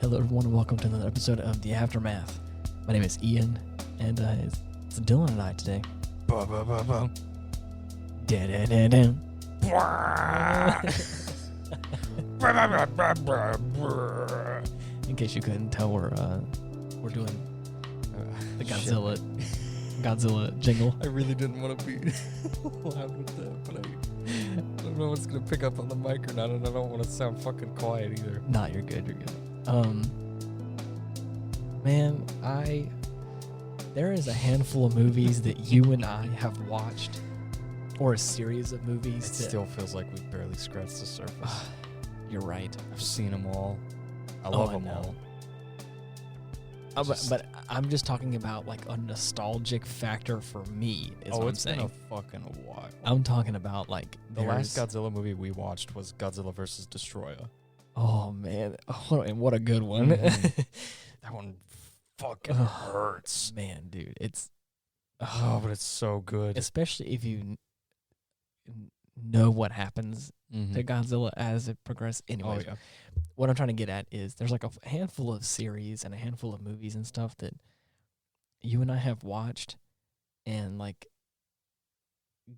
Hello, everyone, and welcome to another episode of The Aftermath. My name is Ian, and it's Dylan and I today. In case you couldn't tell, we're doing the Godzilla jingle. I really didn't want to be loud with that, but I don't know what's going to pick up on the mic or not, and I don't want to sound fucking quiet either. Nah, you're good, you're good. Man, there is a handful of movies that you and I have watched, or a series of movies. It still feels like we've barely scratched the surface. You're right. I've seen them all. I love them all. But I'm just talking about like a nostalgic factor for me. What I'm saying. It's been a fucking while. I'm talking about like the last Godzilla movie we watched was Godzilla vs. Destroyer. Oh man, and what a good one! Mm-hmm. That one fucking hurts, man, dude. It's but it's so good, especially if you know what happens to Godzilla as it progresses. Anyways, what I'm trying to get at is there's like a handful of series and a handful of movies and stuff that you and I have watched, and like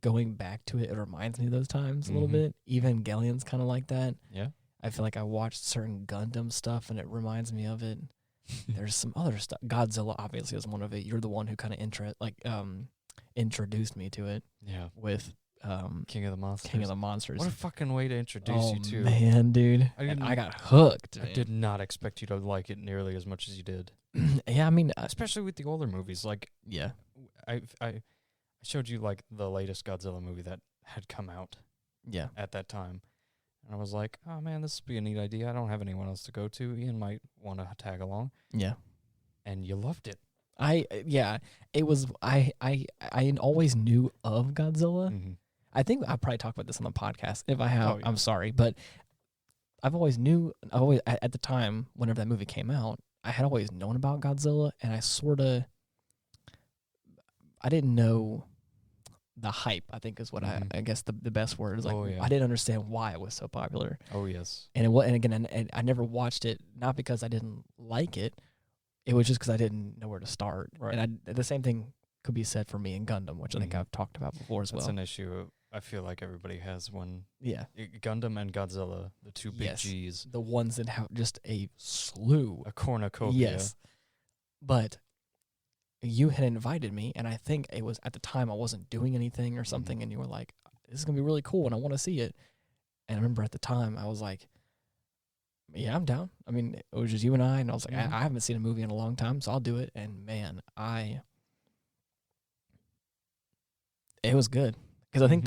going back to it, it reminds me of those times a little bit. Evangelion's kind of like that. Yeah. I feel like I watched certain Gundam stuff, and it reminds me of it. There's some other stuff. Godzilla obviously is one of it. You're the one who kind of introduced me to it. Yeah. With King of the Monsters. King of the Monsters. What a fucking way to introduce you to. Oh man, dude! I got hooked. I did not expect you to like it nearly as much as you did. Yeah, I mean, especially with the older movies. Like, yeah, I showed you like the latest Godzilla movie that had come out. Yeah. At that time. And I was like, oh, man, this would be a neat idea. I don't have anyone else to go to. Ian might want to tag along. Yeah. And you loved it. It was, I always knew of Godzilla. Mm-hmm. I think I probably talked about this on the podcast. If I have, I'm sorry. But I've always knew, at the time, whenever that movie came out, I had always known about Godzilla. And I didn't know the hype, I think, is what I guess the best word is. Like, I didn't understand why it was so popular. Oh yes. And I never watched it, not because I didn't like it. It was just because I didn't know where to start. Right. And the same thing could be said for me in Gundam, which I think I've talked about before as well. That's an issue I feel like everybody has when Gundam and Godzilla, the two big G's. The ones that have just a slew. A cornucopia. Yes. But you had invited me, and I think it was at the time I wasn't doing anything or something, and you were like, this is going to be really cool, and I want to see it. And I remember at the time, I was like, yeah, I'm down. I mean, it was just you and I was like, I haven't seen a movie in a long time, so I'll do it. And man, it was good. Because I think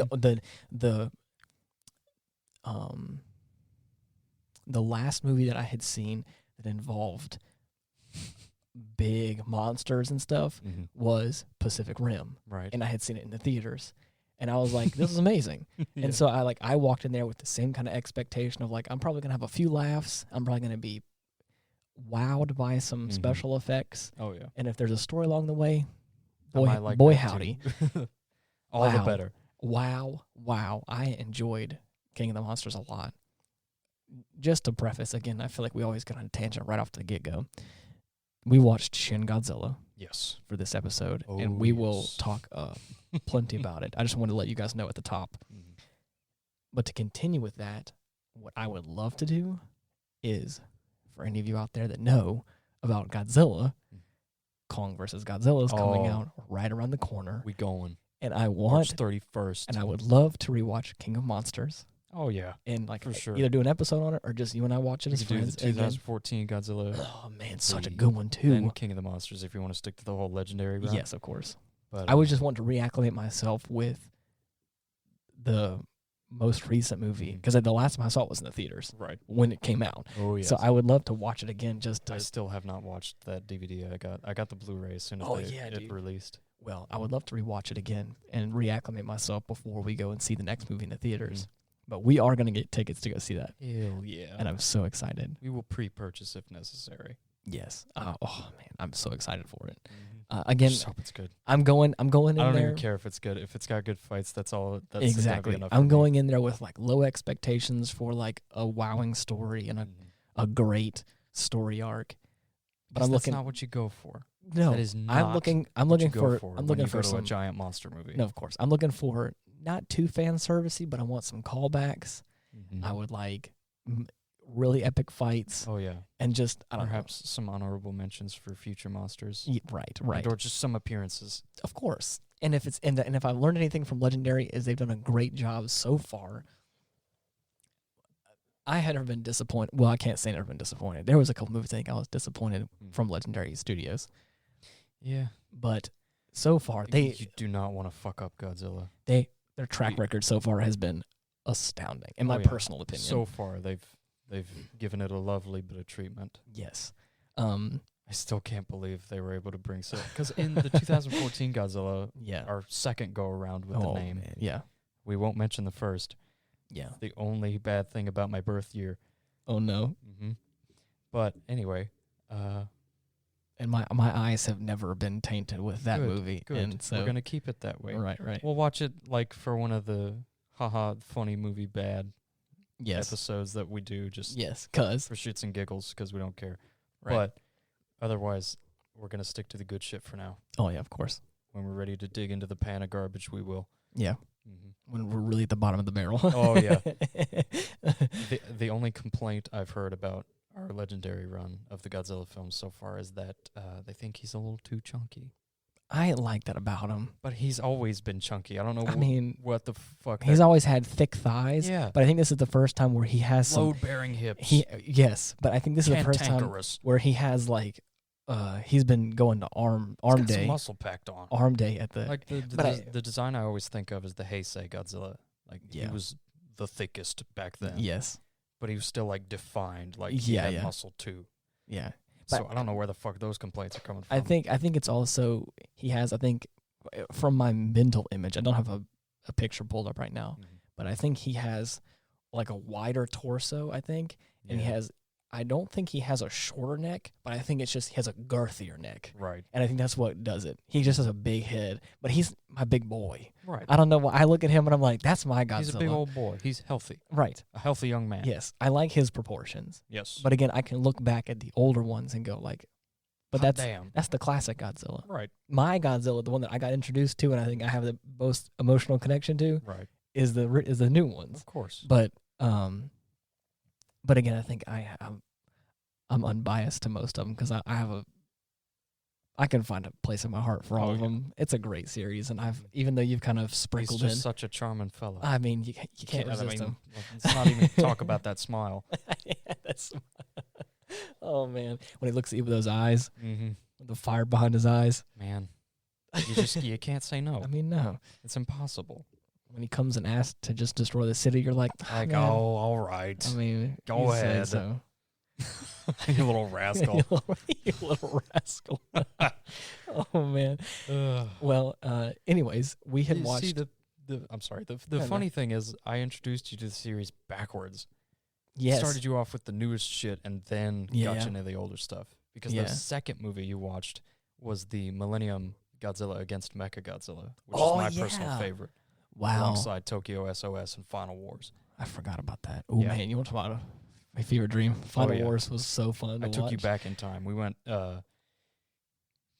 the last movie that I had seen that involved big monsters and stuff was Pacific Rim. Right. And I had seen it in the theaters. And I was like, this is amazing. Yeah. And so I walked in there with the same kind of expectation of like, I'm probably going to have a few laughs. I'm probably going to be wowed by some special effects. Oh, yeah. And if there's a story along the way, boy howdy. All the better. Wow. I enjoyed King of the Monsters a lot. Just to preface, again, I feel like we always get on a tangent right off the get-go. We watched Shin Godzilla for this episode, and we will talk plenty about it. I just wanted to let you guys know at the top. But to continue with that, what I would love to do is, for any of you out there that know about Godzilla, Kong versus Godzilla is coming out right around the corner. We going. And I March 31st. And I would love to rewatch King of Monsters. Oh, yeah. And like for sure. Either do an episode on it or just you and I watch it as friends. Do the 2014 Godzilla. Oh, man, such a good one, too. And King of the Monsters, if you want to stick to the whole legendary route. Yes, of course. But I was just wanting to reacclimate myself with the most recent movie, because the last time I saw it was in the theaters. Right. When it came out. Oh, yes. So I would love to watch it again. I still have not watched that DVD I got the Blu-ray as soon as it released. Well, I would love to rewatch it again and reacclimate myself before we go and see the next movie in the theaters. But we are going to get tickets to go see that. Hell yeah. And I'm so excited. We will pre-purchase if necessary. Yes. Oh, man, I'm so excited for it. Again, I just hope it's good. I'm going in there. I don't even care if it's good. If it's got good fights, that's all. That's exactly. Enough I'm going in there with like low expectations for like a wowing story and a great story arc. But that's not what you go for. No, that is not I'm looking for a giant monster movie. No, of course. I'm looking for not too fan servicey, but I want some callbacks. Mm-hmm. I would like really epic fights. Oh yeah, and just perhaps some honorable mentions for future monsters. Right, or just some appearances. Of course. And if it's and if I've learned anything from Legendary, is they've done a great job so far. I had never been disappointed. Well, I can't say never been disappointed. There was a couple movies I think I was disappointed from Legendary Studios. Yeah. But so far, you do not want to fuck up Godzilla. Their track record so far has been astounding, in my personal opinion. So far, they've given it a lovely bit of treatment. Yes. I still can't believe they were able to bring so, because in the 2014 Godzilla, our second go around with the name, we won't mention the first. Yeah. The only bad thing about my birth year. Oh no. Mm-hmm. But anyway, and my eyes have never been tainted with that movie. Good. And so we're gonna keep it that way. Right. We'll watch it like for one of the funny movie bad episodes that we do, just cause for shits and giggles, because we don't care. Right. But otherwise, we're gonna stick to the good shit for now. Oh yeah, of course. When we're ready to dig into the pan of garbage, we will. Yeah. Mm-hmm. When we're really at the bottom of the barrel. Oh yeah. The only complaint I've heard about our Legendary run of the Godzilla films so far is that they think he's a little too chunky. I like that about him. But he's always been chunky. I don't know what the fuck. He's always had thick thighs. Yeah. But I think this is the first time where he has some load-bearing hips. Yes, but I think this is the first time where he has like he's been going to arm day. Some muscle packed on. Arm day at the like the design I always think of is the Heisei Godzilla. Like he was the thickest back then. Yes. But he was still like defined, like he had muscle too. Yeah. So I don't know where the fuck those complaints are coming from. I think it's also he has, I think, from my mental image, I don't have a picture pulled up right now, but I think he has like a wider torso, I think, and I don't think he has a shorter neck, but I think it's just he has a girthier neck. Right. And I think that's what does it. He just has a big head, but he's my big boy. Right. I don't know why. I look at him and I'm like, that's my Godzilla. He's a big old boy. He's healthy. Right. A healthy young man. Yes. I like his proportions. Yes. But again, I can look back at the older ones and go like, but that's the classic Godzilla. Right. My Godzilla, the one that I got introduced to and I think I have the most emotional connection to, is the new ones. Of course. But again, I think I'm unbiased to most of them because I can find a place in my heart for all of them. It's a great series, and even though you've kind of sprinkled He's just such a charming fellow. I mean, you can't resist him. Let's not even talk about that smile. Oh man, when he looks at you with those eyes, with the fire behind his eyes, man, you can't say no. I mean, no, it's impossible. When he comes and asks to just destroy the city, you're like, oh, all right. I mean, go ahead. So. You little rascal. You little rascal. Oh man. Well, anyways, we had watched. See I'm sorry. The funny thing is, I introduced you to the series backwards. Yes. Started you off with the newest shit, and then got you into the older stuff. Because the second movie you watched was the Millennium Godzilla against Mechagodzilla, which is my personal favorite. Wow. Alongside Tokyo SOS and Final Wars. I forgot about that. Oh man, you want to talk about my fever dream? Final Wars was so fun to watch. I took you back in time. We went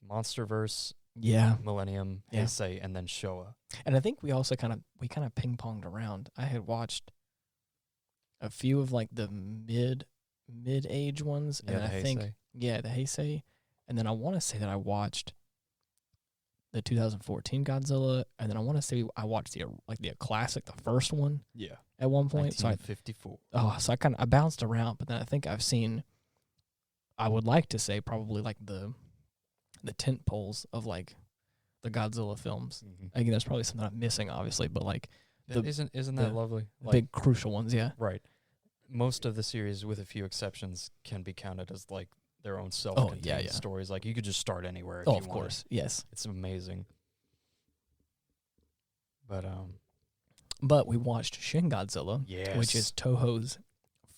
Monsterverse, Millennium, Heisei, and then Showa. And I think we also kind of ping-ponged around. I had watched a few of like the mid-age ones, and I think the Heisei, and then I want to say that I watched the 2014 Godzilla, and then I want to say I watched the classic, the first one. Yeah. At one point, 1954. So I bounced around, but then I think I've seen. I would like to say probably like the tent poles of like the Godzilla films. Again, that's probably something I'm missing, obviously, but like isn't that lovely? Like, big crucial ones, yeah. Right. Most of the series, with a few exceptions, can be counted as like their own self-contained stories. Like you could just start anywhere if you want. Of course, yes. It's amazing. But we watched Shin Godzilla, which is Toho's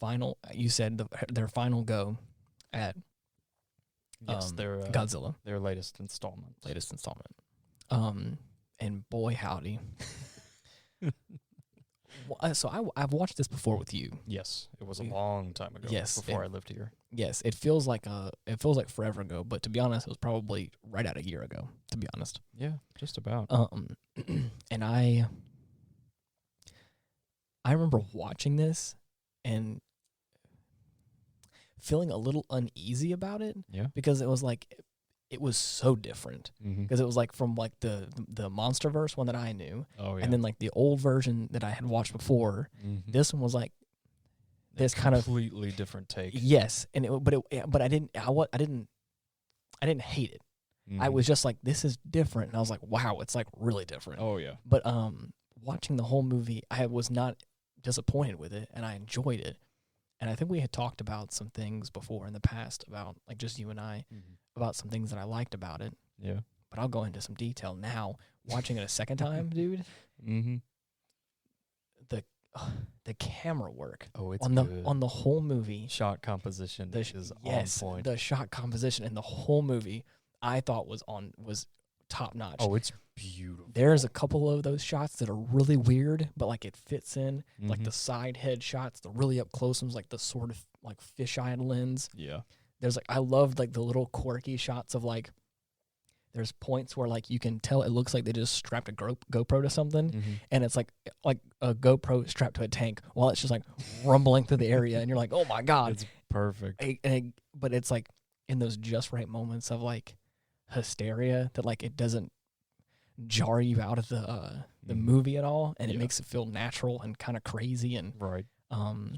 final. You said their final go at their Godzilla, their latest installment. And boy howdy, I've watched this before with you. Yes, it was a long time ago. Yes, before I lived here. Yes, it feels like forever ago, but to be honest, it was probably right at a year ago. To be honest, yeah, just about. And I remember watching this and feeling a little uneasy about it. Yeah, because it was like it was so different. Because it was like from like the MonsterVerse one that I knew, and then like the old version that I had watched before. This one was like this kind of completely different take. Yes, and but I didn't hate it. I was just like, this is different, and I was like, wow, it's like really different. Oh yeah. But watching the whole movie, I was not disappointed with it, and I enjoyed it. And I think we had talked about some things before in the past about like just you and I about some things that I liked about it. Yeah. But I'll go into some detail now. Watching it a second time, dude. The camera work. Oh, it's on good. On the whole movie. Shot composition is on point. The shot composition in the whole movie I thought was top notch. Oh, it's beautiful. There's a couple of those shots that are really weird, but like it fits in. Like the side head shots, the really up close ones, like the sort of like fisheye lens. Yeah. There's like I loved like the little quirky shots of like there's points where like you can tell it looks like they just strapped a GoPro to something, and it's like a GoPro strapped to a tank while it's just like rumbling through the area, and you're like, oh my god, it's perfect. But it's like in those just right moments of like hysteria that like it doesn't jar you out of the movie at all, and it makes it feel natural and kind of crazy and right.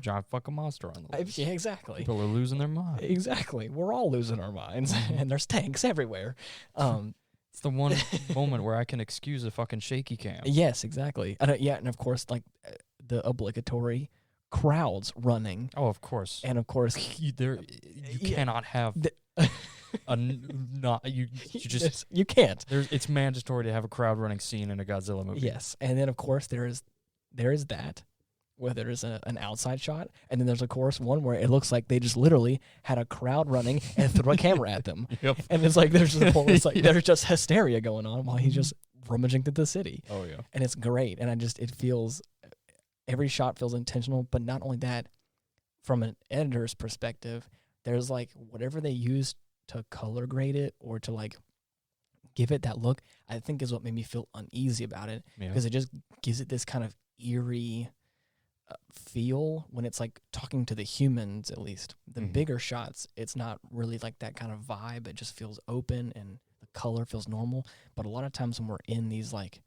Giant fucking monster on the loose. Yeah, exactly. People are losing their minds. Exactly. We're all losing our minds, and there's tanks everywhere. It's the one moment where I can excuse a fucking shaky cam. Yes, exactly. And of course, like the obligatory crowds running. Oh, of course. And of course, you cannot have you can't. It's mandatory to have a crowd running scene in a Godzilla movie. Yes, and then of course there is that. Where there's an outside shot, and then there's of course one where it looks like they just literally had a crowd running and threw a camera at them. Yep. And it's like there's just a point where it's like there's just hysteria going on while he's just rummaging through the city. Oh yeah. And it's great, and every shot feels intentional, but not only that, from an editor's perspective, there's like whatever they use to color grade it or to like give it that look, I think is what made me feel uneasy about it, because it just gives it this kind of eerie feel when it's like talking to the humans. At least the bigger shots, it's not really like that kind of vibe. It just feels open and the color feels normal. But a lot of times when we're in these like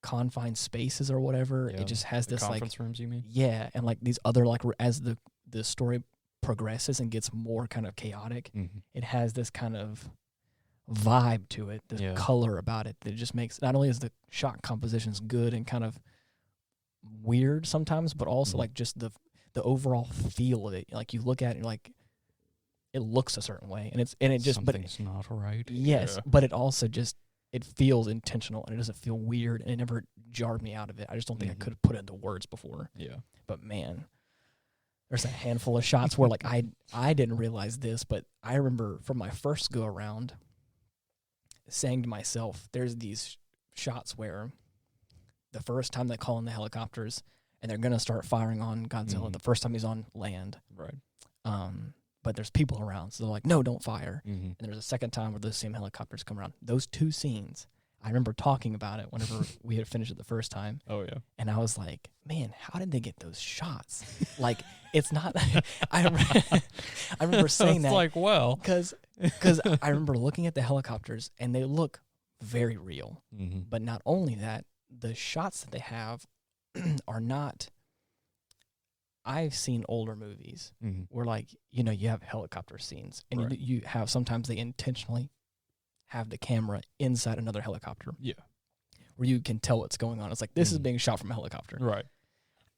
confined spaces or whatever, it just has this conference rooms, you mean? Yeah, and like these other like as the story progresses and gets more kind of chaotic, it has this kind of vibe to it, this color about it that just makes, not only is the shot compositions good and kind of weird sometimes, but also like just the overall feel of it. Like you look at it and like it looks a certain way, and it just something's not right. Yes, but it also just it feels intentional, and it doesn't feel weird, and it never jarred me out of it. I just don't think I could have put it into words before. Yeah, but man, there's a handful of shots where like I didn't realize this, but I remember from my first go around saying to myself, there's these shots where the first time they call in the helicopters and they're going to start firing on Godzilla, the first time he's on land. Right. But there's people around, so they're like, no, don't fire. And there's a second time where those same helicopters come around. Those two scenes, I remember talking about it whenever we had finished it the first time. Oh, yeah. And I was like, man, how did they get those shots? Like, it's not... I remember saying that. Like, well... Because I remember looking at the helicopters, and they look very real. But not only that, the shots that they have are not... I've seen older movies where, like, you know, you have helicopter scenes, and you have, sometimes they intentionally have the camera inside another helicopter. Yeah. Where you can tell what's going on. It's like, this is being shot from a helicopter. Right.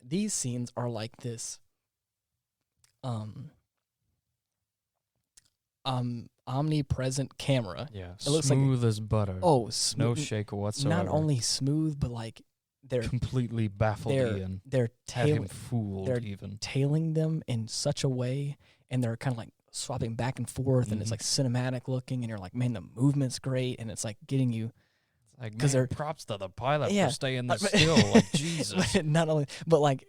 These scenes are like this omnipresent camera. Yeah. It looks smooth as butter. Oh, no shake whatsoever. Not only smooth, but like they're completely baffled Ian. They're fooled. They're even tailing them in such a way, and they're kind of like swapping back and forth, and it's like cinematic looking, and you're like, man, the movement's great, and it's like getting you. Like, because they're props to the pilot for staying there still. Like, Jesus. Not only, but like,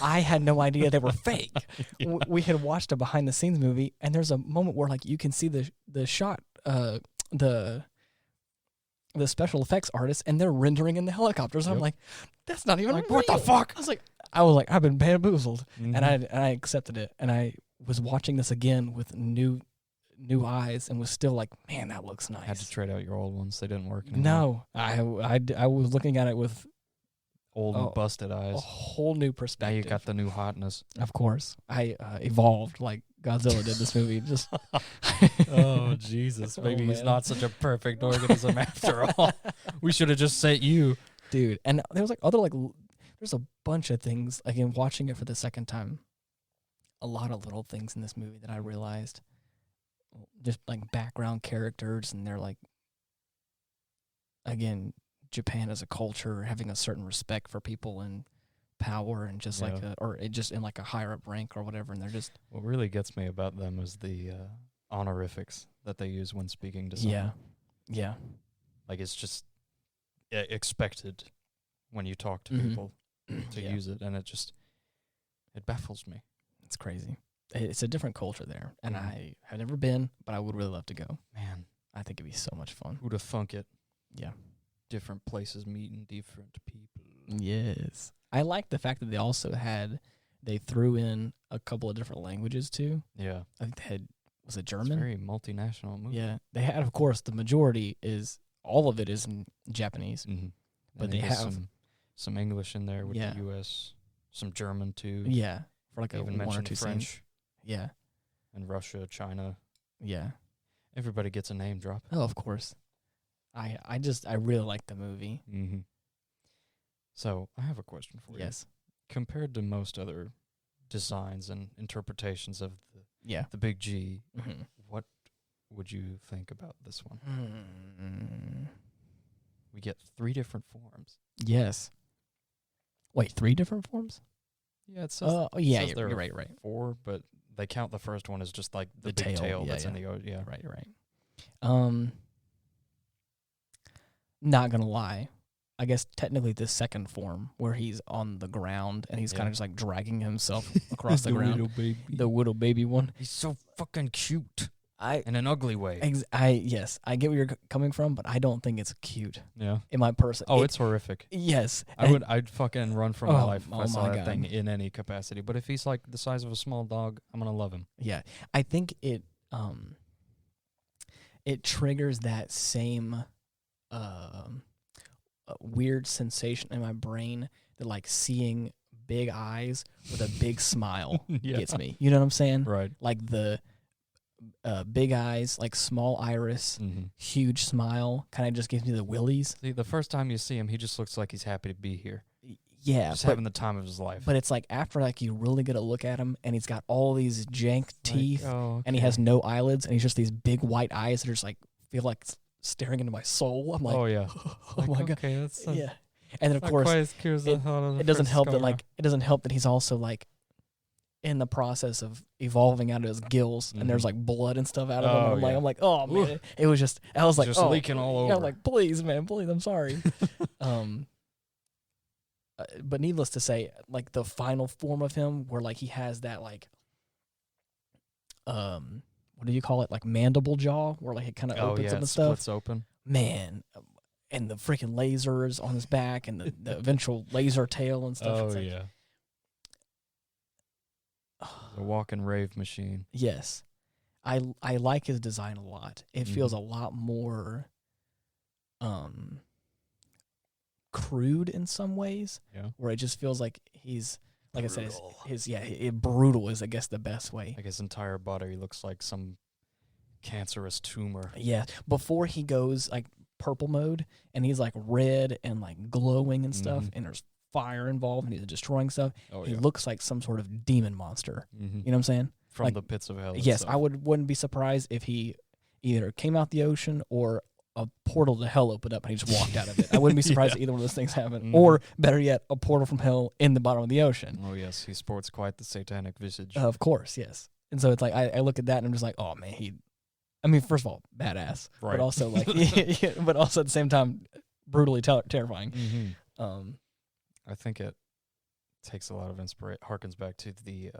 I had no idea they were fake. Yeah. We had watched a behind the scenes movie, and there's a moment where like you can see the shot, the special effects artists, and they're rendering in the helicopters. Yep. I'm like, that's not even like, real. What the fuck? I was like, I've been bamboozled, and I accepted it, and I was watching this again with new eyes, and was still like, man, that looks nice. I had to trade out your old ones; they didn't work anymore. No, I was looking at it with old busted eyes, a whole new perspective. Now you got the new hotness. Of course, I evolved like Godzilla did this movie. Just oh Jesus, maybe he's not such a perfect organism after all. We should have just sent you, dude. And there was like other like there's a bunch of things. Again, watching it for the second time, a lot of little things in this movie that I realized, just like background characters, and they're like, again, Japan as a culture, having a certain respect for people and power, and just like just in like a higher up rank or whatever, and they're just. What really gets me about them is the honorifics that they use when speaking to someone. Yeah. Like, it's just expected when you talk to people to use it, and it baffles me. It's crazy. It's a different culture there, and I have never been, but I would really love to go. Man, I think it'd be so much fun. Who'd have thunk it? Yeah. Different places meeting different people. Yes. I like the fact that they threw in a couple of different languages too. Yeah. I think they was it German? It's a very multinational movie. Yeah. They had, of course, the majority all of it is in Japanese. Mm-hmm. But they have some English in there with the U.S., some German too. Yeah. For like even one or two French. Scenes. Yeah. And Russia, China. Yeah. Everybody gets a name drop. Oh, of course. I really like the movie. Mm-hmm. So I have a question for you. Yes. Compared to most other designs and interpretations of the Big G, what would you think about this one? We get 3 different forms. Yes. Wait, 3 different forms? Yeah, it says. You're right. 4, but they count the first one as just like the big tail that's in the ocean. Yeah, right. Not gonna lie, I guess technically the second form where he's on the ground and he's kind of just like dragging himself across the ground. The little baby one. He's so fucking cute. In an ugly way. I get where you're coming from, but I don't think it's cute. Yeah. In my person. Oh, it's horrific. Yes. I'd fucking run for my life if I saw that thing in any capacity. But if he's like the size of a small dog, I'm gonna love him. Yeah. I think it triggers that same weird sensation in my brain that like seeing big eyes with a big smile gets me. You know what I'm saying? Right. Like the big eyes, like small iris, huge smile, kind of just gives me the willies. See, the first time you see him, he just looks like he's happy to be here. Yeah. Just having the time of his life. But it's like after like you really get a look at him and he's got all these jank teeth and he has no eyelids and he's just these big white eyes that are just like feel like staring into my soul. I'm like, oh yeah. Oh my God. That's yeah. And then of course it doesn't help that he's also like in the process of evolving out of his gills and there's like blood and stuff out of him. I'm like, oh man. It was just I was like, just leaking all over. I'm like, please, man, please, I'm sorry. But needless to say, like the final form of him where like he has that like what do you call it? Like mandible jaw where like it kind of opens up and stuff. Splits open. Man, and the freaking lasers on his back and the eventual laser tail and stuff. Oh, it's like, a walking rave machine. Yes. I like his design a lot. It feels a lot more crude in some ways. Yeah. Where it just feels like he's like brutal. I said, brutal is I guess the best way. Like his entire body looks like some cancerous tumor. Yeah. Before he goes like purple mode and he's like red and like glowing and stuff and there's fire involved and he's destroying stuff. He looks like some sort of demon monster. You know what I'm saying? From the pits of hell. Yes, I wouldn't be surprised if he either came out the ocean or a portal to hell opened up and he just walked out of it. I wouldn't be surprised if either one of those things happened. Or, better yet, a portal from hell in the bottom of the ocean. Oh, yes. He sports quite the satanic visage. Of course, yes. And so it's like, I look at that and I'm just like, oh, man, I mean, first of all, badass, right? But also but also at the same time, brutally terrifying. Mm-hmm. I think it takes a lot of inspiration. Harkens back to the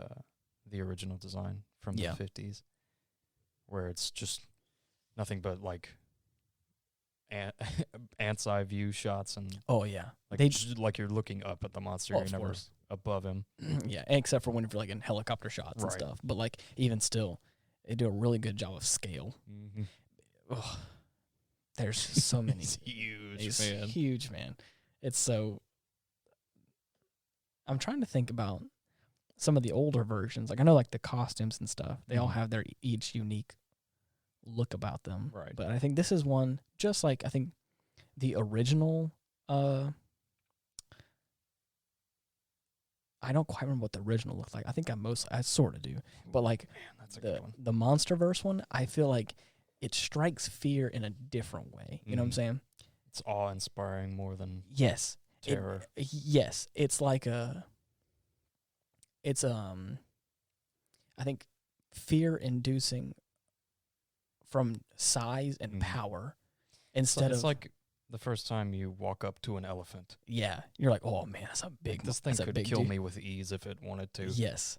original design from the 50s, where it's just nothing but like ant's eye view shots and like you're looking up at the monster. You're never above him. Yeah, except for when you're like in helicopter shots and stuff. But like even still, they do a really good job of scale. Mm-hmm. Ugh. There's so many. It's huge, man. Huge, man. It's so. I'm trying to think about some of the older versions. Like I know, like the costumes and stuff. They all have their each unique look about them. Right. But I think this is one just like I think the original. I don't quite remember what the original looked like. I think I sort of do. But like that's a good one. The MonsterVerse one, I feel like it strikes fear in a different way. You know what I'm saying? It's awe-inspiring more than terror. Yes. It's like I think fear-inducing from size and power instead of like the first time you walk up to an elephant. Yeah. You're like, oh man, that's a big this thing could kill me with ease if it wanted to. Yes.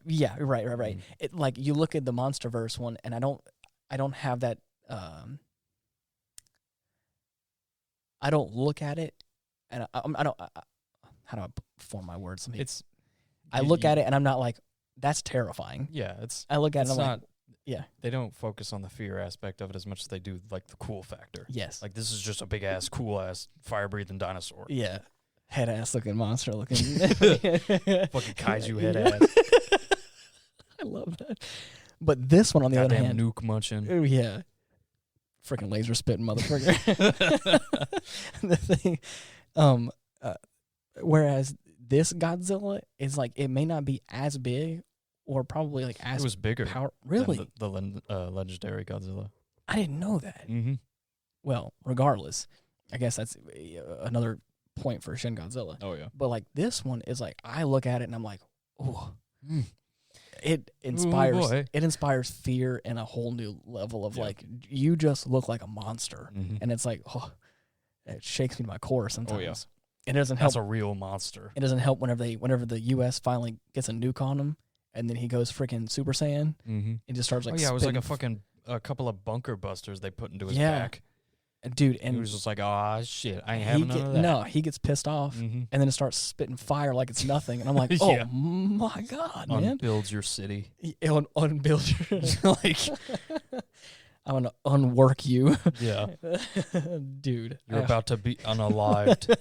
Yeah, right. It like you look at the MonsterVerse one and I don't have that I don't look at it and I don't how do I form my words? I look at it and I'm not like that's terrifying. Yeah, I look at it and I'm not, like yeah. They don't focus on the fear aspect of it as much as they do like the cool factor. Yes. Like this is just a big ass cool ass fire breathing dinosaur. Yeah. Head ass looking monster looking fucking kaiju head ass. I love that. But this one on the other hand, nuke munching. Oh yeah. Freaking laser spitting motherfucker. The thing whereas this Godzilla is like it may not be as big or probably like as it was bigger. Really? Than the legendary Godzilla. I didn't know that. Mm-hmm. Well, regardless, I guess that's another point for Shin Godzilla. Oh yeah. But like this one is like I look at it and I'm like, oh, it inspires. Ooh, it inspires fear and a whole new level of like you just look like a monster, and it's like it shakes me to my core sometimes. Oh yeah. It doesn't help. That's a real monster. It doesn't help whenever the U.S. finally gets a nuke on him, and then he goes freaking Super Saiyan. Mm-hmm. It just starts like it was like a couple of bunker busters they put into his back. Dude, and he was just like, "Oh shit, I ain't having none of that." No, he gets pissed off, and then it starts spitting fire like it's nothing, and I'm like, "Oh my god, man!" Unbuilds your city. Unbuild your like. I'm gonna unwork you. Yeah, dude, you're about to be unalived.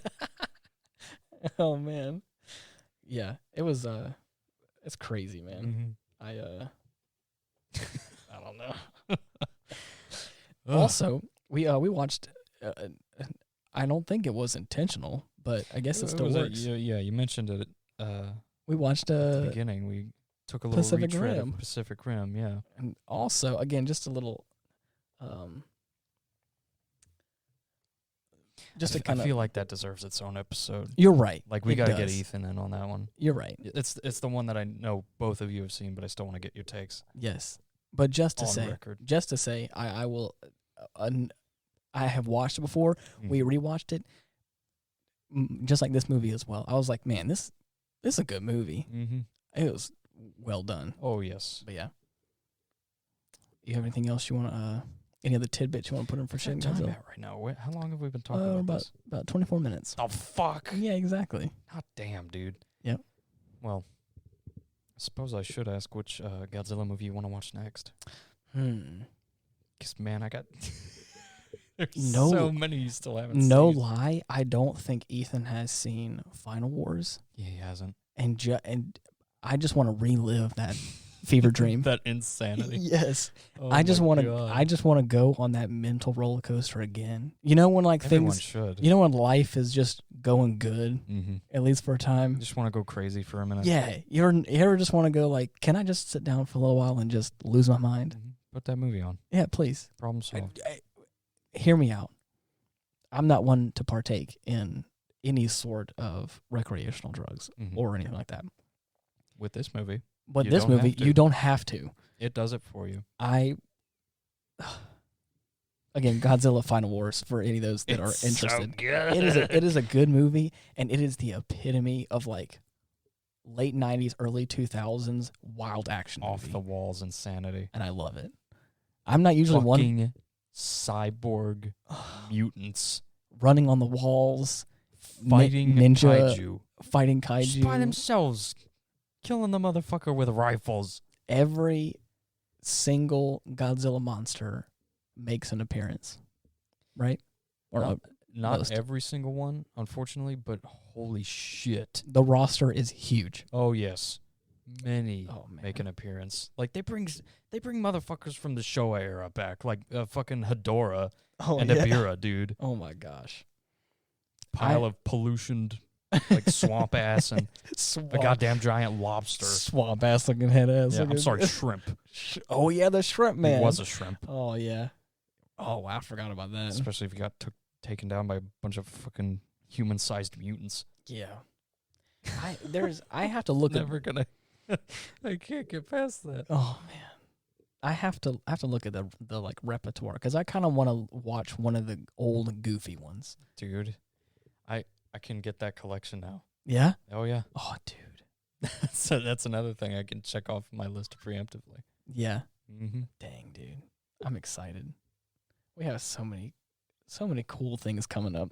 Oh man, yeah, it was it's crazy, man. Mm-hmm. I don't know. Also, we watched. I don't think it was intentional, but I guess it still works. Yeah, you mentioned it. We watched at the beginning. We took a little Pacific retread Rim. Of Pacific Rim, yeah. And also, again, just a little. I feel like that deserves its own episode. You're right. Like we got to get Ethan in on that one. You're right. It's the one that I know both of you have seen, but I still want to get your takes. Yes, but just to record. say, I will. I have watched it before. Mm-hmm. We rewatched it, just like this movie as well. I was like, man, this is a good movie. Mm-hmm. It was well done. Oh yes, but yeah. You have anything else you want to? Any other tidbits you want to put in for Shin Godzilla? Right now, how long have we been talking about this? About 24 minutes. Oh fuck! Yeah, exactly. God damn, dude. Yep. Well, I suppose I should ask which Godzilla movie you want to watch next. Because man, I got there's so many you still haven't seen. No lie, I don't think Ethan has seen Final Wars. Yeah, he hasn't. And I just want to relive that fever dream. That insanity. Yes. I just want to go on that mental roller coaster again. You know when everyone should. You know when life is just going good, at least for a time. You just want to go crazy for a minute. Yeah. You ever just want to go like, can I just sit down for a little while and just lose my mind? Mm-hmm. Put that movie on. Yeah, please. Problem solved. Hear me out. I'm not one to partake in any sort of recreational drugs or anything like that. With this movie. But this movie, you don't have to. It does it for you. again, Godzilla Final Wars for any of those that are interested. So good. It is a good movie, and it is the epitome of like late 90s, early 2000s wild action Off movie. the walls insanity. And I love it. I'm not usually one cyborg mutants running on the walls, fighting ninja kaiju. Fighting kaiju just by themselves, killing the motherfucker with rifles. Every single Godzilla monster makes an appearance, right? Or not most. Every single one, unfortunately, but holy shit. The roster is huge. Oh, yes. Many make an appearance. Like, they bring motherfuckers from the Showa era back, like fucking Hedorah and Ebirah, dude. Oh, my gosh. Pile of pollutioned, like, swamp ass and a goddamn giant lobster. Swamp ass looking head ass. Yeah, I'm sorry, shrimp. Oh, yeah, the shrimp man. It was a shrimp. Oh, yeah. Oh, wow, I forgot about that. Especially if you got taken down by a bunch of fucking human-sized mutants. Yeah. I have to look Never gonna... I can't get past that. Oh, man. I have to look at the like repertoire because I kind of want to watch one of the old goofy ones. Dude, I can get that collection now. Yeah? Oh, yeah. Oh, dude. So that's another thing I can check off my list preemptively. Yeah. Mm-hmm. Dang, dude. I'm excited. We have so many cool things coming up.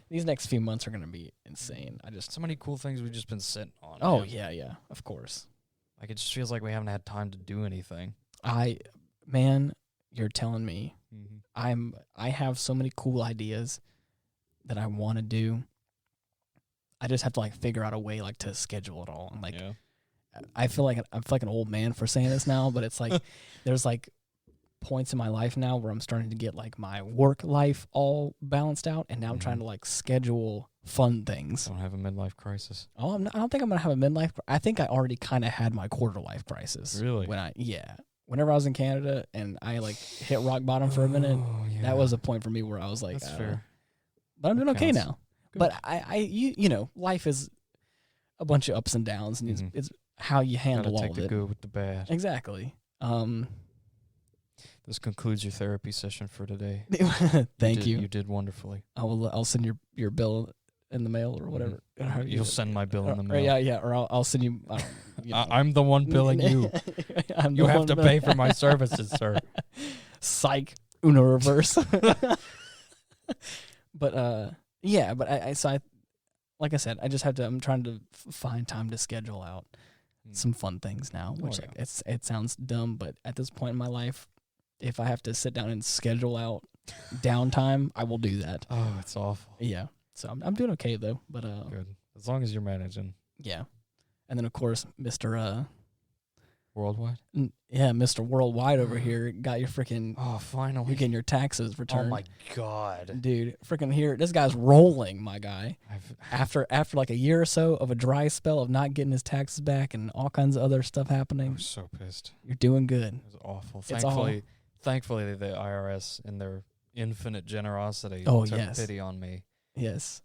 These next few months are going to be insane. So many cool things we've just been sitting on. Oh, man. yeah, of course. Like, it just feels like we haven't had time to do anything. Man, you're telling me. Mm-hmm. I have so many cool ideas that I want to do. I just have to, like, figure out a way, like, to schedule it all. I'm like, I feel like an old man for saying this now, but it's like, there's, like, points in my life now where I'm starting to get like my work life all balanced out, and now I'm trying to like schedule fun things. Don't have a midlife crisis. Oh, I don't think I'm gonna have a midlife. I think I already kind of had my quarter life crisis. Really? Whenever I was in Canada and I like hit rock bottom for a minute, that was a point for me where I was like, that's fair. But I'm doing okay now. Good. But you know, life is a bunch of ups and downs, and it's how you handle all of it. Take the good with the bad. Exactly. This concludes your therapy session for today. Thank you. You did wonderfully. I'll send your bill in the mail or whatever. You'll send my bill in the mail. Yeah. Or I'll send you. I'm the one billing you. You have to pay for my services, sir. Psych. Uno reverse. But yeah. But I like I said, I just have to. I'm trying to find time to schedule out some fun things now, which it sounds dumb, but at this point in my life, if I have to sit down and schedule out downtime, I will do that. Oh, it's awful. Yeah. So I'm doing okay though, but good. As long as you're managing. Yeah. And then of course, Mr. Worldwide? Yeah, Mr. Worldwide over here got your freaking finally. You're getting your taxes returned. Oh my god. Dude, freaking here. This guy's rolling, my guy. After like a year or so of a dry spell of not getting his taxes back and all kinds of other stuff happening. I was so pissed. You're doing good. It was awful. Thankfully, the IRS, in their infinite generosity, took pity on me. Yes.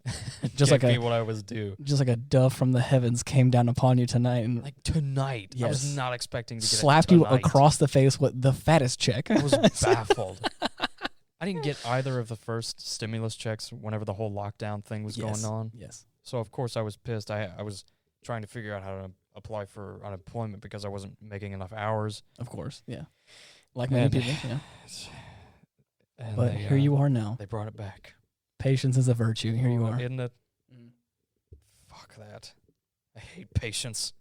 Just like me what I was due. Just like a dove from the heavens came down upon you tonight. And like tonight. Yes. I was not expecting to get slapped you across the face with the fattest check. I was baffled. I didn't get either of the first stimulus checks whenever the whole lockdown thing was going on. Yes. So, of course, I was pissed. I was trying to figure out how to apply for unemployment because I wasn't making enough hours. Of course, yeah. Like many people, yeah. But here you are now. They brought it back. Patience is a virtue. Here you are. Isn't it? Fuck that. I hate patience.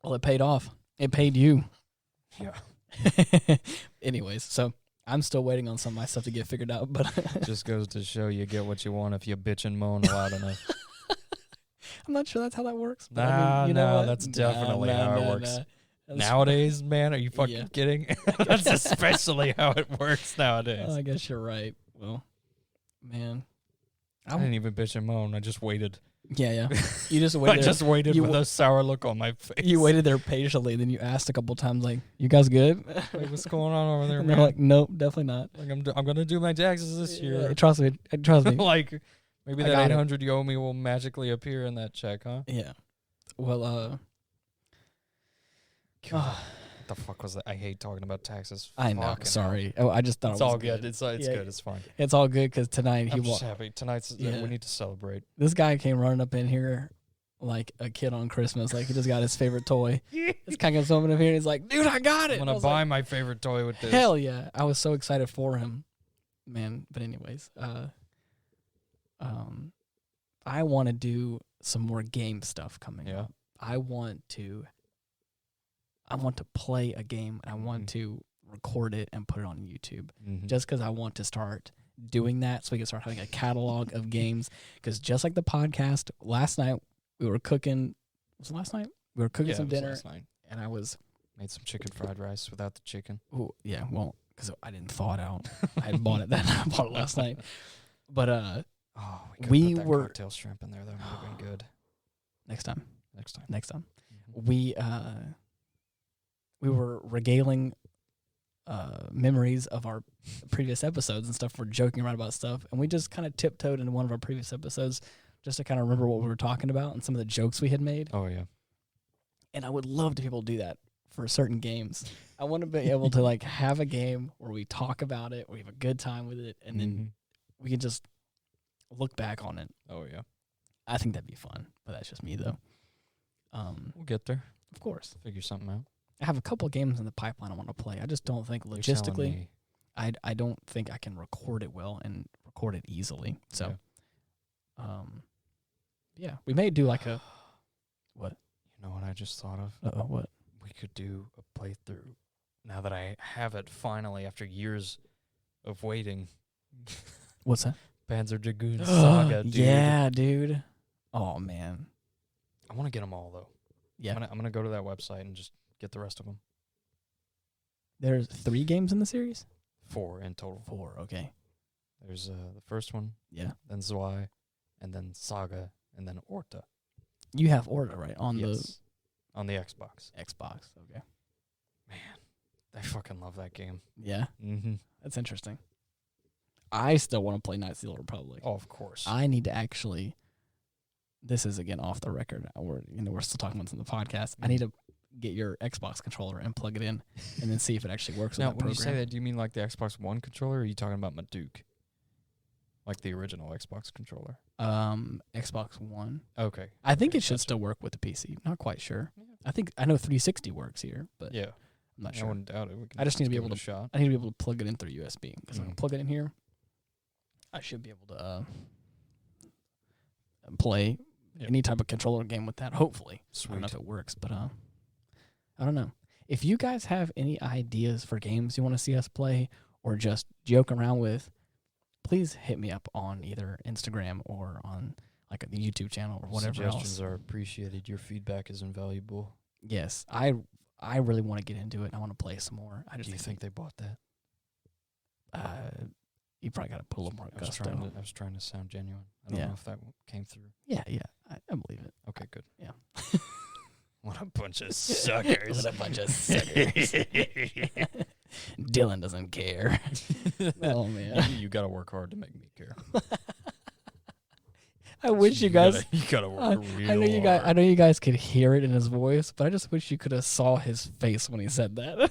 Well, it paid off. It paid you. Yeah. Anyways, so I'm still waiting on some of my stuff to get figured out, but just goes to show you get what you want if you bitch and moan loud enough. I'm not sure that's how that works. But I mean, that's definitely how it works. Nowadays, man, are you fucking kidding? That's especially how it works nowadays. I guess you're right. Well, man. I didn't even bitch and moan. I just waited. Yeah. You just waited. I just waited with a sour look on my face. You waited there patiently, then you asked a couple times, like, "You guys good?" Like, what's going on over there, and man? they're like, "Nope, definitely not." Like, I'm gonna do my taxes this year. Yeah, trust me. Like, maybe that 800 you owe me will magically appear in that check, huh? Yeah. Well, God, the fuck was that? I hate talking about taxes. I know. Fucking Sorry. Oh, I just thought it's it was all good. It's good. It's fine. It's all good because tonight I'm just happy. Tonight's we need to celebrate. This guy came running up in here like a kid on Christmas, like he just got his favorite toy. This guy comes over here and he's like, "Dude, I got it! I'm gonna buy my favorite toy with this." Hell yeah! I was so excited for him, man. But anyways, I want to do some more game stuff coming up. I want to play a game and I want to record it and put it on YouTube. Just because I want to start doing that, so we can start having a catalog of games. Because just like the podcast, last night we were cooking. Was it last night? We were cooking some dinner, and I made some chicken fried rice without the chicken. Oh yeah, well, because I didn't thaw it out. I had bought it I bought it last night. But we put that cocktail shrimp in there. That would have been good. Next time. Mm-hmm. We were regaling memories of our previous episodes and stuff. We're joking around about stuff, and we just kind of tiptoed into one of our previous episodes just to kind of remember what we were talking about and some of the jokes we had made. Oh yeah. And I would love to be able to do that for certain games. I want to be able to like have a game where we talk about it, we have a good time with it, and then we can just look back on it. Oh yeah. I think that'd be fun, but that's just me though. We'll get there. Of course. Figure something out. I have a couple of games in the pipeline I want to play. I just don't think logistically, I don't think I can record it well and record it easily. So, yeah, we may do like a what? You know what I just thought of? What? We could do a playthrough now that I have it finally after years of waiting. What's that? Panzer Dragoon Saga, dude. Yeah, dude. Oh man, I want to get them all though. Yeah, I'm gonna go to that website and just get the rest of them. There's 3 games in the series? 4 in total. 4, okay. There's the first one. Yeah. Then Zwei, and then Saga, and then Orta. You have Orta, right? On the Xbox. Xbox, okay. Man, I fucking love that game. Yeah? Mm-hmm. That's interesting. I still want to play Knights of the Old Republic. Oh, of course. I need to actually... This is, again, off the record. We're still talking about this in the podcast. I need to get your Xbox controller and plug it in and then see if it actually works. Now, when you say that, do you mean like the Xbox One controller, or are you talking about my Duke? Like the original Xbox controller? Xbox One. Okay. I think it should still work with the PC. Not quite sure. Yeah. I know 360 works here, but yeah, I'm not sure. I wouldn't doubt it. I just need to be able to I need to be able to plug it in through USB. Because if I can plug it in here, I should be able to play any type of controller game with that, hopefully. Sweet. I don't know if it works, but I don't know. If you guys have any ideas for games you want to see us play or just joke around with, please hit me up on either Instagram or on like the YouTube channel or whatever Suggestions are appreciated. Your feedback is invaluable. Yes, I really want to get into it. I want to play some more. Do you think they bought that? You probably got to put a little more gusto. I was trying to sound genuine. I don't know if that came through. Yeah, I believe it. Okay, good. Yeah. What a bunch of suckers. What a bunch of suckers. Dylan doesn't care. Oh, man. You got to work hard to make me care. I wish you guys... You got to work real hard. I know you guys could hear it in his voice, but I just wish you could have saw his face when he said that.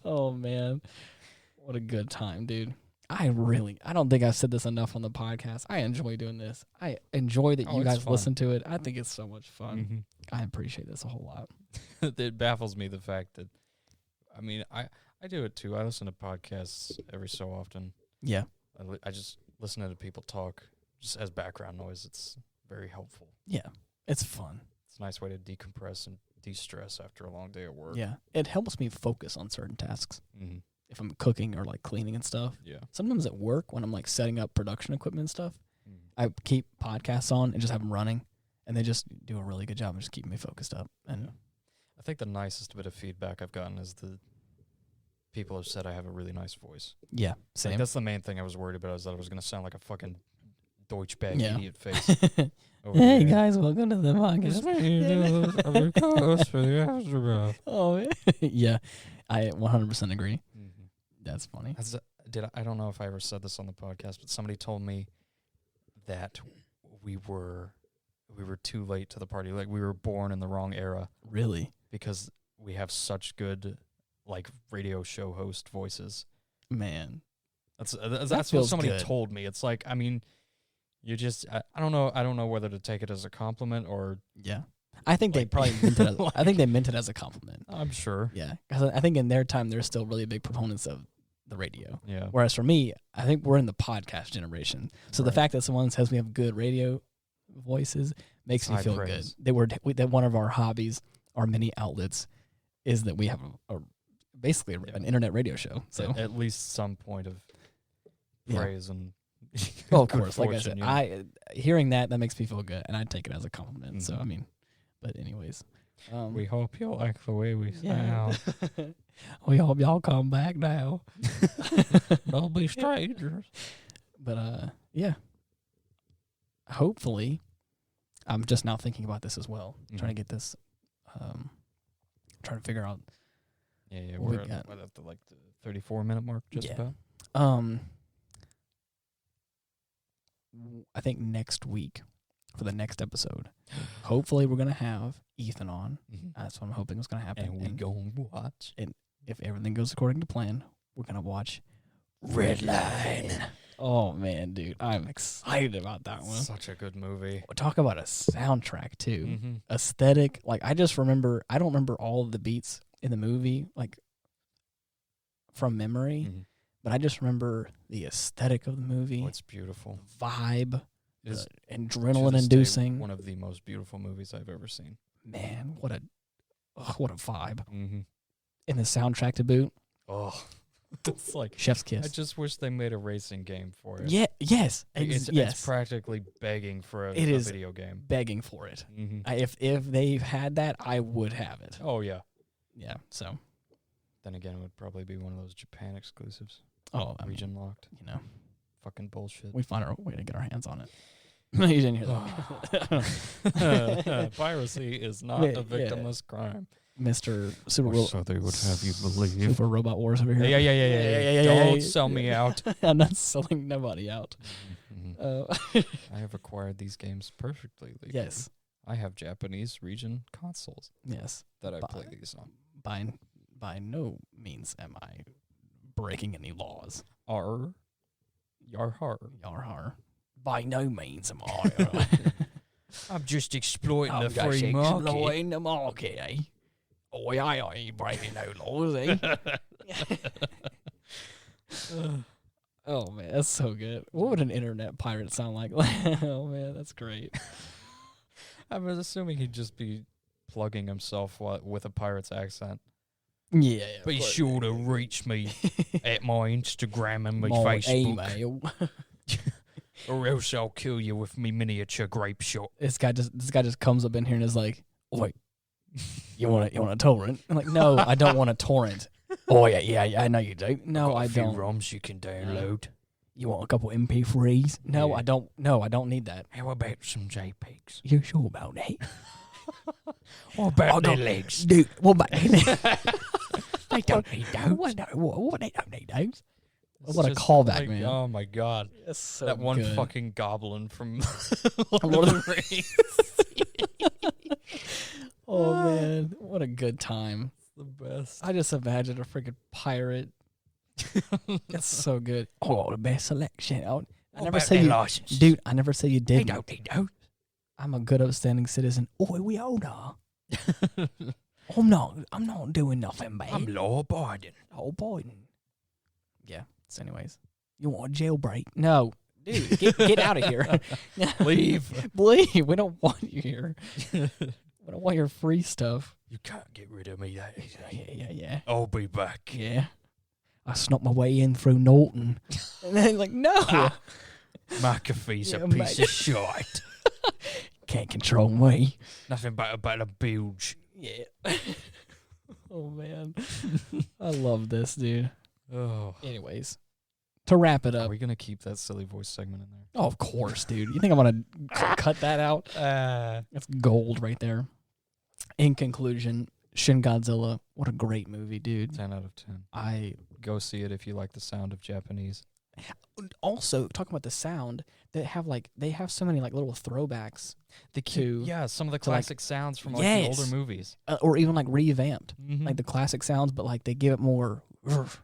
Oh, man. What a good time, dude. I don't think I've said this enough on the podcast. I enjoy doing this. I enjoy that you guys listen to it. I think it's so much fun. Mm-hmm. I appreciate this a whole lot. It baffles me the fact that, I mean, I do it too. I listen to podcasts every so often. Yeah. I just listen to people talk just as background noise. It's very helpful. Yeah. It's fun. It's a nice way to decompress and de-stress after a long day at work. Yeah. It helps me focus on certain tasks. Mm-hmm. If I'm cooking or like cleaning and stuff. Yeah. Sometimes at work when I'm like setting up production equipment and stuff, I keep podcasts on and just have them running, and they just do a really good job of just keeping me focused up. And I think the nicest bit of feedback I've gotten is the people have said I have a really nice voice. Yeah, same. Like that's the main thing I was worried about, is that I was going to sound like a fucking Deutschbag idiot face. Hey guys, welcome to the podcast. Oh yeah, I 100% agree. Mm-hmm. That's funny. I don't know if I ever said this on the podcast, but somebody told me that we were too late to the party. Like we were born in the wrong era. Really? Because we have such good like radio show host voices. Man, That's what somebody told me. It's like, I mean, you just I don't know whether to take it as a compliment or I think they probably meant it. I think they meant it as a compliment. I'm sure. Yeah, because I think in their time they're still really big proponents of the radio. Yeah. Whereas for me, I think we're in the podcast generation. So the fact that someone says we have good radio voices makes me feel good. That one of our hobbies, our many outlets, is that we have basically an internet radio show. So at least some point of praise and of course, like I said, hearing that makes me feel good, and I take it as a compliment. Mm-hmm. So I mean, but anyways, we hope you like the way we sound. We hope y'all come back now. Don't be strangers. But hopefully, I'm just now thinking about this as well. Mm-hmm. Trying to get this, trying to figure out. Yeah, we're at the 34-minute mark, just about. I think next week for the next episode, hopefully we're gonna have Ethan on. Mm-hmm. That's what I'm hoping is gonna happen. And we gonna watch. And if everything goes according to plan, we're gonna watch Redline. Oh man, dude, I'm excited about that one. Such a good movie. Talk about a soundtrack too. Mm-hmm. Aesthetic. Like I don't remember all of the beats in the movie, like from memory. Mm-hmm. But I just remember the aesthetic of the movie. Oh, it's beautiful. The vibe. It's adrenaline-inducing. One of the most beautiful movies I've ever seen. Man, what a vibe. Mm-hmm. And the soundtrack to boot. Oh, it's like chef's kiss. I just wish they made a racing game for it. Yeah. Yes. It's practically begging for a video game. Begging for it. Mm-hmm. If they've had that, I would have it. Oh yeah. Yeah. So. Then again, it would probably be one of those Japan exclusives. Oh, region locked. You know, fucking bullshit. We find our way to get our hands on it. You didn't hear that. Piracy is not a victimless crime. Mr. So they would have you believe. Super Robot Wars over here. Yeah. Don't sell me out. I'm not selling nobody out. Mm-hmm. I have acquired these games perfectly legally. Yes. I have Japanese region consoles. Yes. That I play these on. By no means am I breaking any laws. Yar har. By no means am I. I'm just exploiting the free market. Exploiting the market, eh? Oh, I ain't breaking no laws, eh? Oh, man, that's so good. What would an internet pirate sound like? Oh, man, that's great. I was assuming he'd just be plugging himself with a pirate's accent. Yeah. Be sure to reach me at my Instagram and my Facebook. Email. Or else I'll kill you with me miniature grape shot. This guy just comes up in here and is like, oh, wait, you want a torrent? I'm like, no, I don't want a torrent. Oh yeah, I know you do. No, I don't. A few ROMs you can download. You want a couple MP3s? No, I don't. No, I don't need that. How about some JPEGs? You sure about that? What about their legs? Dude, what about their legs? They don't need those. What they don't need those. What a callback, man. Oh, my God. That's so that one good. fucking goblin from Lord of the Rings. Oh, man. What a good time. It's the best. I just imagine a freaking pirate. That's so good. Oh, the best selection. I never say you, license? Dude, I never say you did. They don't need those. I'm a good, upstanding citizen. Oh, we all are. I'm not doing nothing bad. I'm law-abiding. Law-abiding. Yeah. So anyways, you want a jailbreak? No. Dude, get out of here. Leave. We don't want you here. We don't want your free stuff. You can't get rid of me that easily. Yeah. I'll be back. Yeah. I snuck my way in through Norton. And then like, no. McAfee's a piece of shit. Can't control me. Nothing but a bilge. Yeah. Oh, man. I love this, dude. Oh. Anyways, to wrap it up. Are we going to keep that silly voice segment in there? Oh, of course, dude. You think I'm going to cut that out? That's gold right there. In conclusion, Shin Godzilla, what a great movie, dude. 10 out of 10. Go see it if you like the sound of Japanese. Also, talking about the sound, they have so many like little throwbacks some of the classic sounds from like the older movies, or even like revamped, mm-hmm. like the classic sounds, but like they give it more oomph.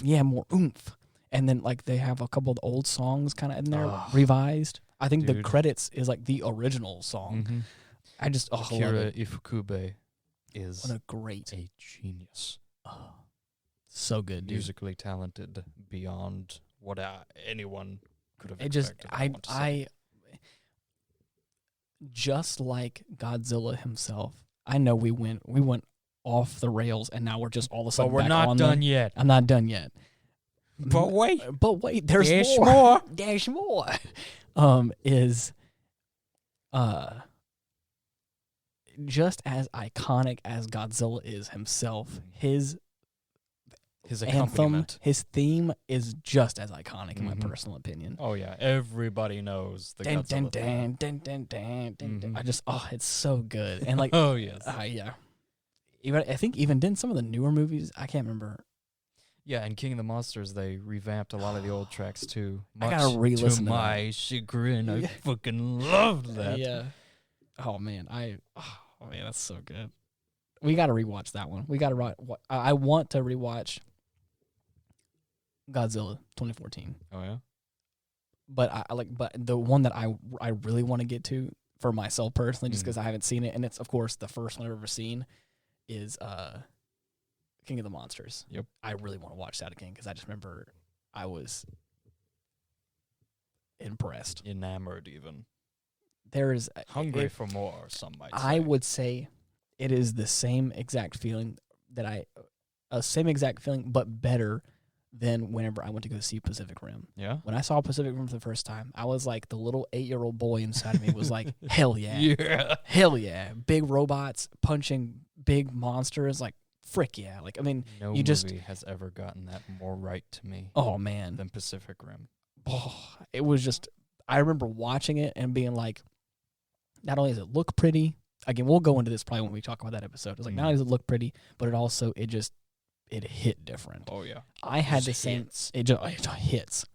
Yeah, more oomph. And then like they have a couple of the old songs kind of in there revised. I think the credits is like the original song. Mm-hmm. I just Akira Ifukube is a genius. Oh, so good, dude. Musically talented beyond what anyone could have expected. I just like Godzilla himself. I know we went off the rails, and now we're just all of a sudden. But we're not done yet. I'm not done yet. But wait, there's more. There's more. Is just as iconic as Godzilla is himself, his anthem, his theme is just as iconic in my personal opinion. Oh yeah, everybody knows the Godzilla theme. I just it's so good. And like oh yes. Yeah. I think didn't some of the newer movies, I can't remember. Yeah, and King of the Monsters, they revamped a lot of the old tracks too. I gotta re-listen to my chagrin. I fucking loved that. Yeah. Oh man, that's so good. We gotta rewatch that one. I want to rewatch Godzilla 2014. Oh yeah. But but the one that I really want to get to for myself personally, just because I haven't seen it, and it's of course the first one I've ever seen, is King of the Monsters. Yep. I really want to watch that again because I just remember I was impressed, enamored, even. There is hungry for more. Some might say. I would say it is the same exact feeling but better than whenever I went to go see Pacific Rim. Yeah. When I saw Pacific Rim for the first time, I was like, the little 8-year-old boy inside of me was like, hell yeah. Yeah. Hell yeah. Big robots punching big monsters, like, frick yeah. Like, I mean, no movie has ever gotten that more right to me. Oh, man. Than Pacific Rim. Oh, it was just, I remember watching it and being like, not only does it look pretty, again, we'll go into this probably when we talk about that episode. It's like, not only does it look pretty, but it hit different. Oh yeah, I had the same. It just hits.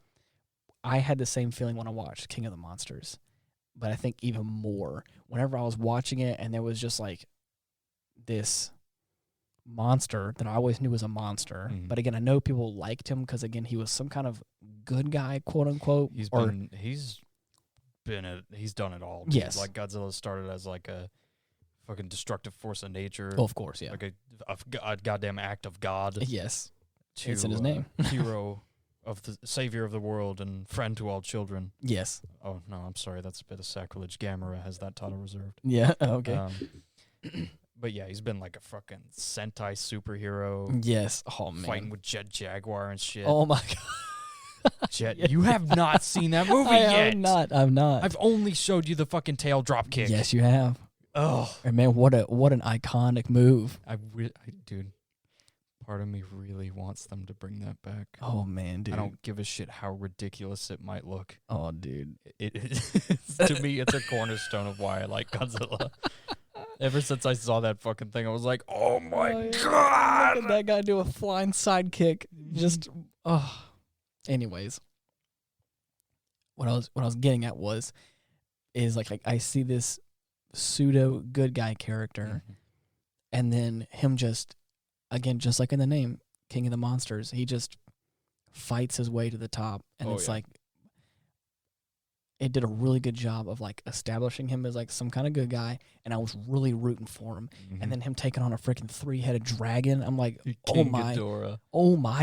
I had the same feeling when I watched King of the Monsters, but I think even more whenever I was watching it, and there was just like this monster that I always knew was a monster. But again, I know people liked him because again, he was some kind of good guy, quote unquote. He's done it all. Yes, like Godzilla started as like a fucking destructive force of nature. Oh, of course, yeah. Like a goddamn act of God. Yes. It's in his name. Hero of the savior of the world and friend to all children. Yes. Oh, no, I'm sorry. That's a bit of sacrilege. Gamera has that title reserved. Yeah, okay. But yeah, he's been like a fucking Sentai superhero. Yes. Oh, man. Fighting with Jet Jaguar and shit. Oh, my God. Jet, you have not seen that movie yet. I'm not. I've only showed you the fucking tail drop kick. Yes, you have. Oh, and man, what an iconic move! Dude, part of me really wants them to bring that back. Oh man, dude, I don't give a shit how ridiculous it might look. Oh, dude, to me, it's a cornerstone of why I like Godzilla. Ever since I saw that fucking thing, I was like, "Oh my god!" Look at that guy do a flying sidekick. Just Anyways, what I was getting at is like I see this pseudo good guy character, and then him just like in the name King of the Monsters, he just fights his way to the top, and like it did a really good job of like establishing him as like some kind of good guy, and I was really rooting for him. And then him taking on a freaking 3-headed dragon, I'm like, oh my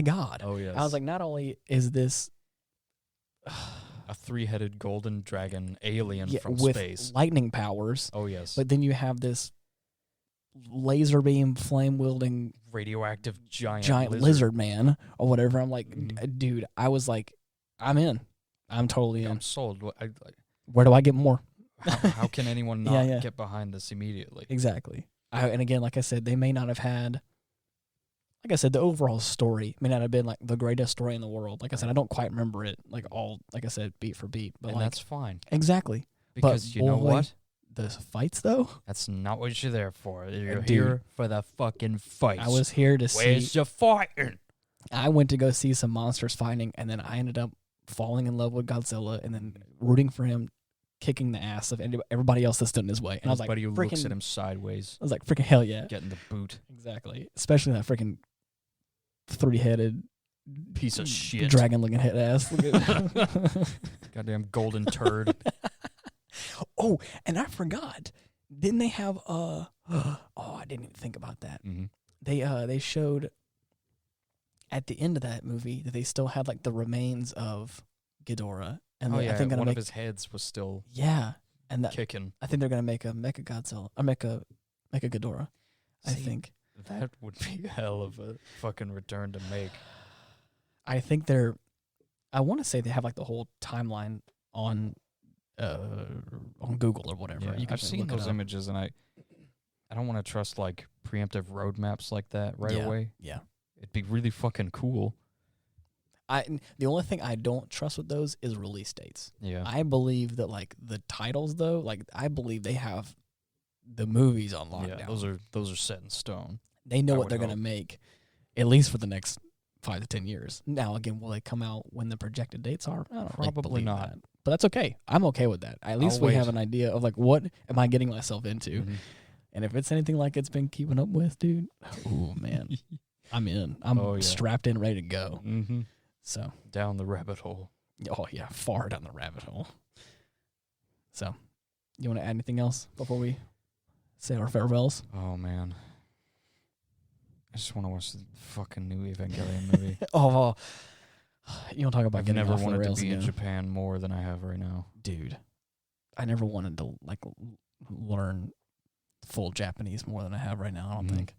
god. Oh yes. I was like, not only is this a 3-headed golden dragon alien from with space. Lightning powers. Oh, yes. But then you have this laser beam, flame-wielding... radioactive giant lizard man, or whatever. I'm like, dude, I was like, I'm in. I'm totally in. I'm sold. Where do I get more? How can anyone not get behind this immediately? Exactly. And again, like I said, they may not have had... Like I said, the overall story may not have been like the greatest story in the world. Like I said, I don't quite remember it like all, like I said, beat for beat. But that's fine. Exactly. Because you know what? The fights, though? That's not what you're there for. You're here for the fucking fights. I was here to see. Where's your fighting? I went to go see some monsters fighting, and then I ended up falling in love with Godzilla, and then rooting for him, kicking the ass of everybody else that stood in his way. And I was like, who looks at him sideways. I was like, freaking hell yeah. Getting the boot. Exactly. Especially that freaking 3-headed piece of shit. Dragon-looking head ass. Goddamn golden turd. Oh, and I forgot. Didn't they have oh, I didn't even think about that. Mm-hmm. They showed at the end of that movie that they still had like the remains of Ghidorah. And I think one of his heads was still and kicking. I think they're gonna make a Mecha Godzilla or Mecha Ghidorah. I think that would be a hell of a fucking return to make. I think I want to say they have like the whole timeline on Google or whatever. Yeah, I've seen those images, and I don't want to trust like preemptive roadmaps like that away. Yeah, it'd be really fucking cool. The only thing I don't trust with those is release dates. Yeah, I believe that like the titles though, like I believe they have the movies on lockdown. Yeah, those are set in stone. They know what they're gonna make, at least for the next 5 to 10 years. Now again, will they come out when the projected dates are? I don't Probably not. that. But that's okay. I'm okay with that. At least we have an idea of like what am I getting myself into, and if it's anything like it's been keeping up with, dude. Oh man, I'm in. I'm strapped in, ready to go. Mm-hmm. So down the rabbit hole. Oh yeah, far down the rabbit hole. So, you want to add anything else before we say our farewells? Oh man, I just want to watch the fucking new Evangelion movie. Oh, you don't talk about getting never off the wanted rails to be again. in Japan more than I have right now, dude. I never wanted to like learn full Japanese more than I have right now. I don't think.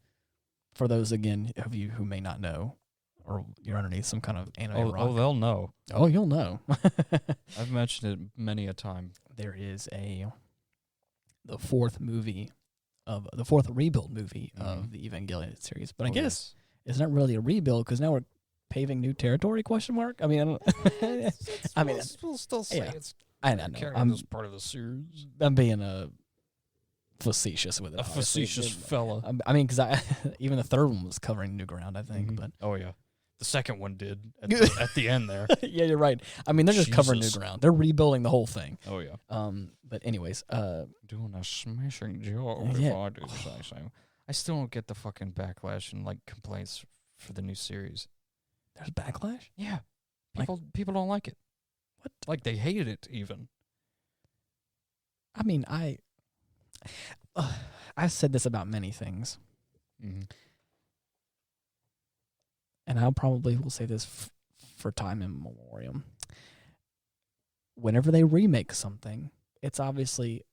For those again of you who may not know, or you're underneath some kind of anime rock. Oh, they'll know. Oh, you'll know. I've mentioned it many a time. There is the fourth rebuild movie of the Evangelion series, but I guess it's not really a rebuild because now we're paving new territory? Question mark. I mean, I don't. I mean, we'll still say it's. I know. I'm as part of the series. I'm being facetious with it. A facetious fella. I mean, because even the third one was covering new ground, I think. But oh yeah. The second one did at the end there. Yeah, you're right. I mean, they're just covering new ground. They're rebuilding the whole thing. Oh yeah. But anyways, doing a smashing job. If I do say so. I still don't get the fucking backlash and like complaints for the new series. There's backlash? Yeah. People don't like it. What? Like they hated it even. I mean, I've said this about many things. Mm-hmm. And I probably will say this for time immemorial. Whenever they remake something, it's obviously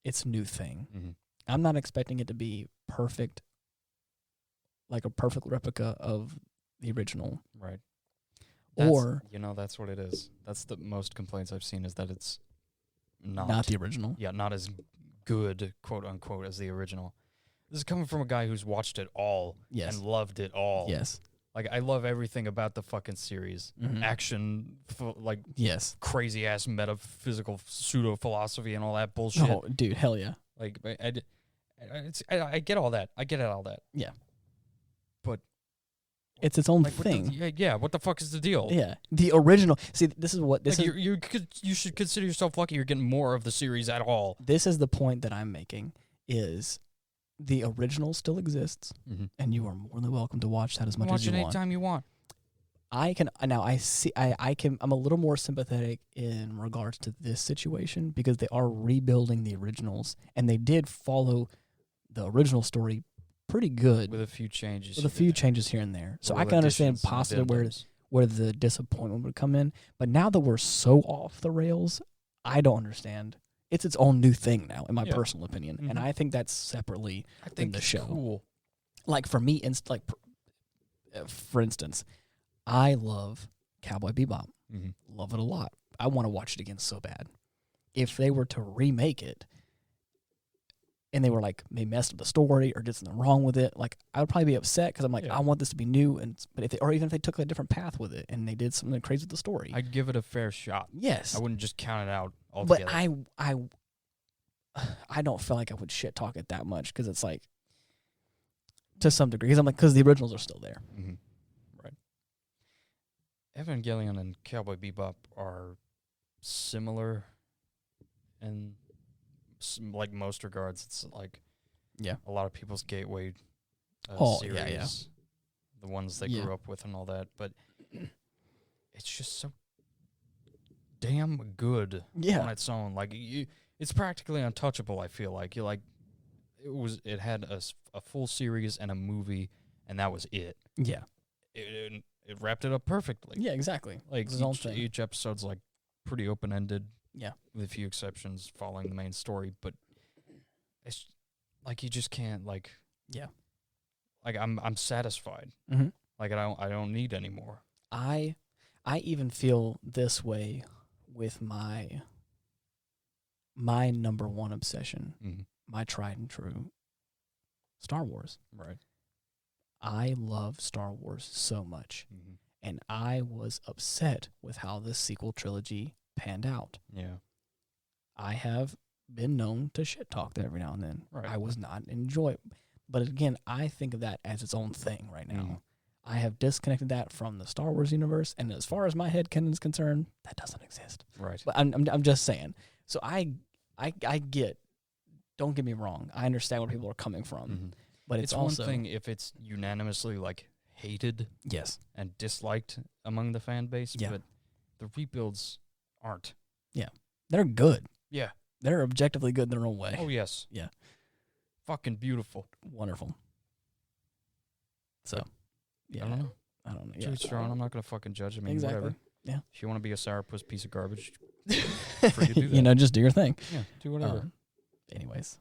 it's a new thing. Mm-hmm. I'm not expecting it to be perfect, like a perfect replica of the original. Right. That's what it is. That's the most complaints I've seen is that it's not the original. Yeah, not as good, quote unquote, as the original. This is coming from a guy who's watched it all and loved it all. Yes. Like, I love everything about the fucking series. Mm-hmm. Action, crazy ass metaphysical pseudo philosophy and all that bullshit. Oh, dude, hell yeah! Like, I get all that. I get all that. Yeah, but it's its own thing. What the fuck is the deal? Yeah, the original. See, this is what this is. You should consider yourself lucky. You're getting more of the series at all. This is the point that I'm making. Is the original still exists, and you are more than welcome to watch that as much as you want. Watch it anytime you want. I can now. I see. I can. I'm a little more sympathetic in regards to this situation because they are rebuilding the originals, and they did follow the original story pretty good with a few changes. Changes here and there, so I can understand possibly where the disappointment would come in. But now that we're so off the rails, I don't understand. It's its own new thing now, in my personal opinion, and I think that's separately in the show. Cool. Like for me, for instance, I love Cowboy Bebop. Mm-hmm. Love it a lot. I want to watch it again so bad. If they were to remake it, and they were like they messed up the story or did something wrong with it, like I would probably be upset because I'm like I want this to be new, but even if they took a different path with it and they did something crazy with the story, I'd give it a fair shot. Yes, I wouldn't just count it out altogether. But I don't feel like I would shit talk it that much because it's like to some degree because the originals are still there. Mm-hmm. Right. Evangelion and Cowboy Bebop are similar in like most regards. It's like a lot of people's gateway series, the ones they grew up with and all that. But it's just so damn good on its own. Like it's practically untouchable. I feel like it had a full series and a movie, and that was it. Yeah, it wrapped it up perfectly. Yeah, exactly. Like each episode's like pretty open ended. Yeah, with a few exceptions, following the main story. But it's like you just can't like. Yeah. Like I'm satisfied. Mm-hmm. Like I don't need any more. I even feel this way with my number one obsession, my tried and true Star Wars. Right. I love Star Wars so much, and I was upset with how this sequel trilogy panned out. Yeah. I have been known to shit talk that every now and then. Right. I was not enjoying. But again, I think of that as its own thing right now. I have disconnected that from the Star Wars universe, and as far as my headcanon is concerned, that doesn't exist. Right. But I'm just saying. So I get. Don't get me wrong. I understand where people are coming from, but it's also one thing if it's unanimously like hated, and disliked among the fan base. But the rebuilds aren't. Yeah, they're good. Yeah, they're objectively good in their own way. Oh yes. Yeah. Fucking beautiful. Wonderful. So, I don't know. Yeah. To each their own. I'm not going to fucking judge. I mean, exactly. Whatever. Yeah. If you want to be a sourpuss piece of garbage, free to do that. You know, just do your thing. Yeah, do whatever. Anyways,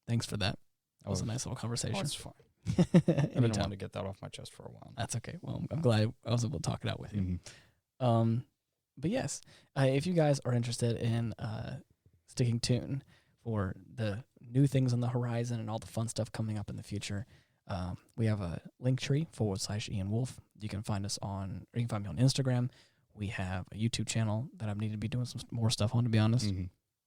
thanks for that. That was a nice little conversation. That's fine. I've been wanting to get that off my chest for a while. That's okay. Well, I'm glad I was able to talk it out with you. But yes, if you guys are interested in sticking tuned for the new things on the horizon and all the fun stuff coming up in the future, we have a Linktree /Ian Wolf. You can find us on, or you can find me on Instagram. We have a YouTube channel that I need to be doing some more stuff on, to be honest.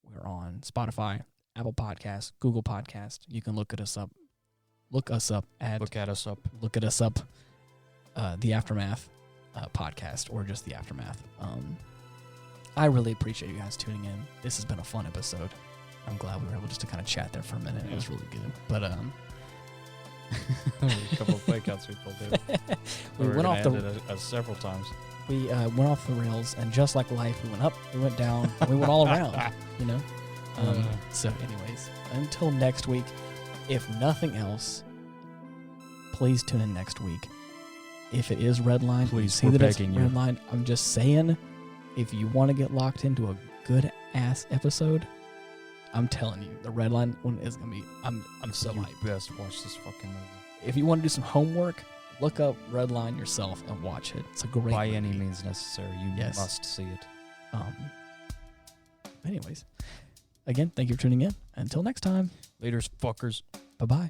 We're on Spotify, Apple Podcasts, Google Podcasts. You can look us up The Aftermath podcast, or just The Aftermath. I really appreciate you guys tuning in. This has been a fun episode. I'm glad we were able just to kind of chat there for a minute. It was really good. But a couple of fake outs we pulled in. We went off several times. We went off the rails, and just like life, we went up, we went down, we went all around. You know. So, anyways, until next week, if nothing else, please tune in next week. If it is Redline, please see that it's Redline. I'm just saying, if you want to get locked into a good ass episode, I'm telling you, the Redline one is gonna be. I'm so hyped. You best watch this fucking movie. If you want to do some homework, look up Redline yourself and watch it. It's a great by movie. any means necessary. You must see it. Anyways, again, thank you for tuning in. Until next time. Laters, fuckers. Bye bye.